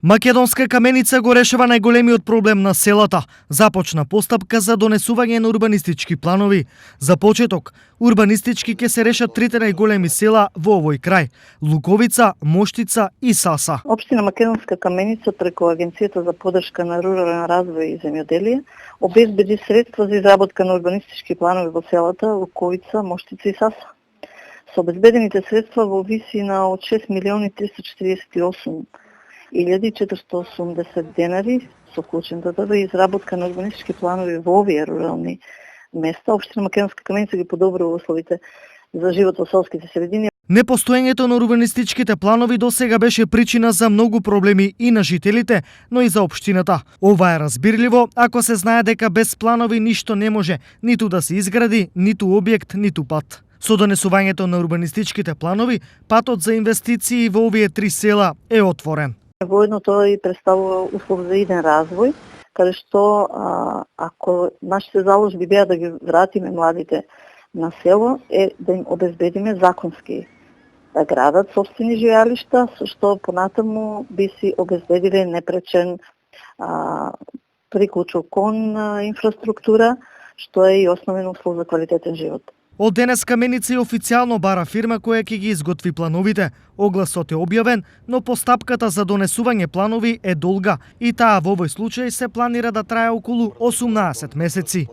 Македонска каменица го решава најголемиот проблем на селата. Започна постапка за донесување на урбанистички планови. За почеток, урбанистички ќе се решат трите најголеми села во овој крај: Луковица, Моштица и Саса. Општина Македонска каменица преку Агенцијата за поддршка на рурален развој и земјоделие обезбеди средства за изработка на урбанистички планови во селата Луковица, Моштица и Саса. Со обезбедените средства во висина од 6 милиони 348 1480 денари со вклучен ДДВ и изработка на урбанистички планови во овие рурални места. Општина Македонска каменица ги подобрува условите за живот во селските средини. Непостоењето на урбанистичките планови досега беше причина за многу проблеми и на жителите, но и за општината. Ова е разбирливо ако се знае дека без планови ништо не може ниту да се изгради, ниту објект, ниту пат. Со донесувањето на урбанистичките планови, патот за инвестиции во овие три села е отворен. Воедно тоа и представува услов за иден развој, каде што ако нашите заложби беа да ги вратиме младите на село, е да им обезбедиме законски да градат собствени живеалишта, со што понатаму би си обезбедиле непречен приклучок кон инфраструктура, што е и основен услов за квалитетен живот. Од денес каменица и официјално бара фирма која ќе ги изготви плановите. Огласот е објавен, но постапката за донесување планови е долга и таа во овој случај се планира да трае околу 18 месеци.